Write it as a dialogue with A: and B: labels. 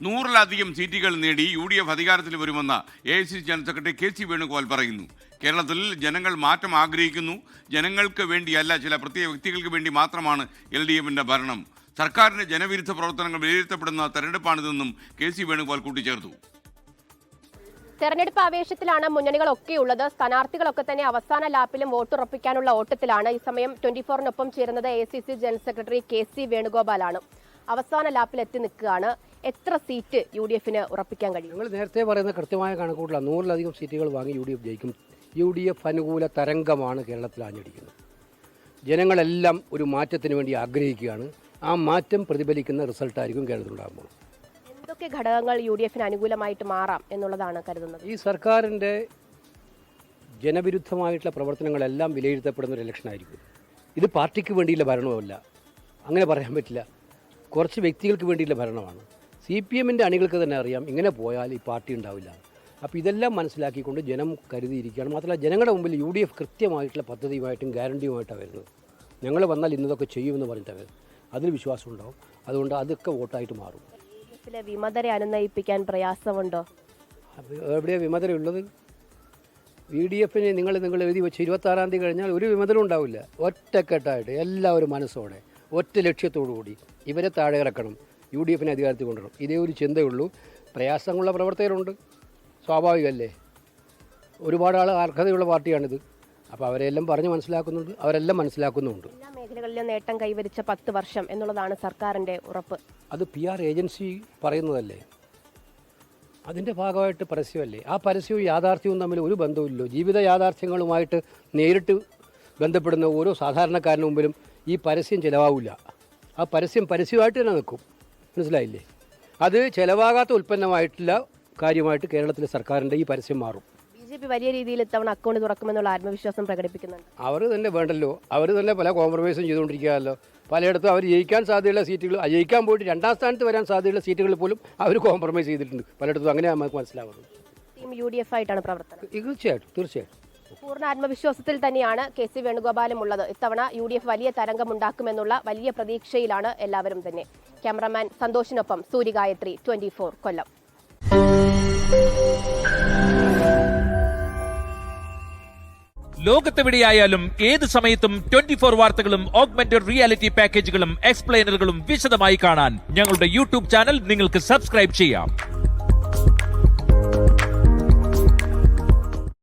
A: 100-ലധികം സീറ്റുകൾ നേടി UDF അധികാരത്തിൽ വരുമെന്ന് AICC general secretary KC Venugopal പറയുന്നു. കേരളത്തിൽ ജനങ്ങൾ മാറ്റം ആഗ്രഹിക്കുന്നു. ജനങ്ങൾക്ക് വേണ്ടിയല്ല, ചില പ്രത്യേക വ്യക്തികൾക്ക് വേണ്ടി മാത്രമാണ് LDFന്റെ ഭരണം. സർക്കാരിന്റെ ജനവിരുദ്ധ പ്രവർത്തനങ്ങൾ വിലയിരുത്തപ്പെടുന്ന തെരഞ്ഞെടുപ്പാണിതെന്നും KC വേണുഗോപാൽ കൂട്ടിച്ചേർത്തു.
B: തെരഞ്ഞെടുപ്പ് ആവേശത്തിലാണ് മുന്നണികളൊക്കെയുള്ളത്. സ്ഥാനാർത്ഥികളൊക്കെ തന്നെ അവസാന ലാപ്പിലും വോട്ടുറപ്പിക്കാനുള്ള ഓട്ടത്തിലാണ്. ഈ സമയം 24-നൊപ്പം ചേരുന്നത് AICC ജനറൽ സെക്രട്ടറി KC വേണുഗോപാലാണ്. അവസാന ലാപ്പിൽ എത്തി നിൽക്കുകയാണ്. എത്ര സീറ്റ് UDFന് ഉറപ്പിക്കാൻ കഴിയും?
C: ഞങ്ങൾ നേരത്തെ പറയുന്ന കൃത്യമായ കണക്കൂട്ടില്ല. 100-ലധികം സീറ്റുകൾ വാങ്ങി UDF ജയിക്കും. UDF അനുകൂല തരംഗമാണ് കേരളത്തിൽ ആഞ്ഞടിക്കുന്നത്. ജനങ്ങളെല്ലാം ഒരു മാറ്റത്തിന് വേണ്ടി ആഗ്രഹിക്കുകയാണ്. ആ മാറ്റം പ്രതിഫലിക്കുന്ന റിസൾട്ടായിരിക്കും കേരളത്തിലുണ്ടാകുമ്പോൾ.
B: എന്തൊക്കെ ഘടകങ്ങൾ UDFന് അനുകൂലമായിട്ട് മാറാം എന്നുള്ളതാണ് കരുതുന്നത്?
C: ഈ സർക്കാരിൻ്റെ ജനവിരുദ്ധമായിട്ടുള്ള പ്രവർത്തനങ്ങളെല്ലാം വിലയിരുത്തപ്പെടുന്ന ഒരു ഇലക്ഷനായിരിക്കും. ഇത് പാർട്ടിക്ക് വേണ്ടിയുള്ള ഭരണമല്ല, അങ്ങനെ പറയാൻ പറ്റില്ല. കുറച്ച് വ്യക്തികൾക്ക് വേണ്ടിയുള്ള ഭരണമാണ്. CPMൻ്റെ അണികൾക്ക് തന്നെ അറിയാം ഇങ്ങനെ പോയാൽ ഈ പാർട്ടി ഉണ്ടാവില്ല. അപ്പോൾ ഇതെല്ലാം മനസ്സിലാക്കിക്കൊണ്ട് ജനം കരുതിയിരിക്കുകയാണ്. മാത്രമല്ല ജനങ്ങളുടെ മുമ്പിൽ UDF കൃത്യമായിട്ടുള്ള പദ്ധതിയുമായിട്ടും ഗ്യാരണ്ടിയുമായിട്ടാണ് വരുന്നത്. ഞങ്ങൾ വന്നാൽ ഇന്നതൊക്കെ ചെയ്യുമെന്ന് പറഞ്ഞിട്ടാണ് വരുന്നത്. അതിൽ വിശ്വാസം ഉണ്ടാവും. അതുകൊണ്ട് അതൊക്കെ വോട്ടായിട്ട് മാറും.
B: വിമതരെ അനുനയിപ്പിക്കാൻ പ്രയാസമുണ്ടോ?
C: എവിടെയാണ് വിമതരുള്ളത്? UDFന് നിങ്ങൾ എഴുതി വെച്ച് 26-ാം തീയതി കഴിഞ്ഞാൽ ഒരു വിമതരും ഉണ്ടാവില്ല. ഒറ്റക്കെട്ടായിട്ട് എല്ലാവരും മനസ്സോടെ ഒറ്റ ലക്ഷ്യത്തോടു കൂടി ഇവരെ താഴെ ഇറക്കണം, UDFനെ അധികാരത്തിൽ കൊണ്ടുവരണം. ഇതേ ഒരു ചിന്തയുള്ളൂ. പ്രയാസങ്ങളുള്ള പ്രവർത്തകരുണ്ട്, സ്വാഭാവികമല്ലേ. ഒരുപാട് അർഹതയുള്ള പാർട്ടിയാണിത്. അപ്പോൾ അവരെല്ലാം പറഞ്ഞ് മനസ്സിലാക്കുന്നുണ്ട്, അവരെല്ലാം മനസ്സിലാക്കുന്നുമുണ്ട്.
B: എല്ലാ മേഖലകളിലും നേട്ടം കൈവരിച്ച 10 വർഷം എന്നുള്ളതാണ് സർക്കാരിൻ്റെ ഉറപ്പ്.
C: അത് PR ഏജൻസി പറയുന്നതല്ലേ, അതിൻ്റെ ഭാഗമായിട്ട് പരസ്യമല്ലേ. ആ പരസ്യവും യാഥാർത്ഥ്യവും തമ്മിൽ ഒരു ബന്ധവുമില്ലോ. ജീവിത യാഥാർത്ഥ്യങ്ങളുമായിട്ട് നേരിട്ട് ബന്ധപ്പെടുന്ന ഓരോ സാധാരണക്കാരന് മുമ്പിലും ഈ പരസ്യം ചിലവാകില്ല. ആ പരസ്യമായിട്ട് തന്നെ നിൽക്കും. മനസ്സിലായില്ലേ? അത് ചിലവാകാത്ത ഉൽപ്പന്നമായിട്ടുള്ള കാര്യമായിട്ട് കേരളത്തിലെ സർക്കാരിൻ്റെ ഈ പരസ്യം മാറും.
B: BJP വലിയ രീതിയിൽ ഇത്തവണ അക്കൗണ്ട് തുറക്കുമെന്നുള്ള ആത്മവിശ്വാസം പ്രകടിപ്പിക്കുന്നുണ്ട്.
C: അവർ തന്നെ വേണ്ടല്ലോ, അവർ തന്നെ പല കോംപ്രമൈസും ചെയ്തുകൊണ്ടിരിക്കുകയല്ലോ. പലയിടത്തും അവർ ജയിക്കാൻ സാധ്യതയുള്ള സീറ്റുകൾ, ജയിക്കാൻ പോയിട്ട് 2ാം സ്ഥാനത്ത് വരാൻ സാധ്യതയുള്ള സീറ്റുകളിൽ പോലും അവർ കോംപ്രമൈസ് ചെയ്തിട്ടുണ്ട്. പലയിടത്തും അങ്ങനെ നമുക്ക് മനസ്സിലാവുന്നത്.
B: ടീം UDF ആയിട്ടാണ് പ്രവർത്തനം.
C: തീർച്ചയായിട്ടും.
B: പൂർണ്ണ ആത്മവിശ്വാസത്തിൽ തന്നെയാണ് KC വേണുഗോപാലും ഉള്ളത്. ഇത്തവണ UDF വലിയ തരംഗമുണ്ടാക്കുമെന്നുള്ള വലിയ പ്രതീക്ഷയിലാണ് എല്ലാവരും തന്നെ. ക്യാമറമാൻ സന്തോഷിനൊപ്പം സൂര്യഗായത്രി, 24 കൊല്ലം.
D: ലോകത്തെവിടെയായാലും ഏത് സമയത്തും 24 വാർത്തകളും ഓഗ്മെന്റഡ് റിയാലിറ്റി പാക്കേജുകളും എക്സ്പ്ലെയിനറുകളും വിശദമായി കാണാൻ ഞങ്ങളുടെ YouTube ചാനൽ നിങ്ങൾക്ക് സബ്സ്ക്രൈബ് ചെയ്യാം.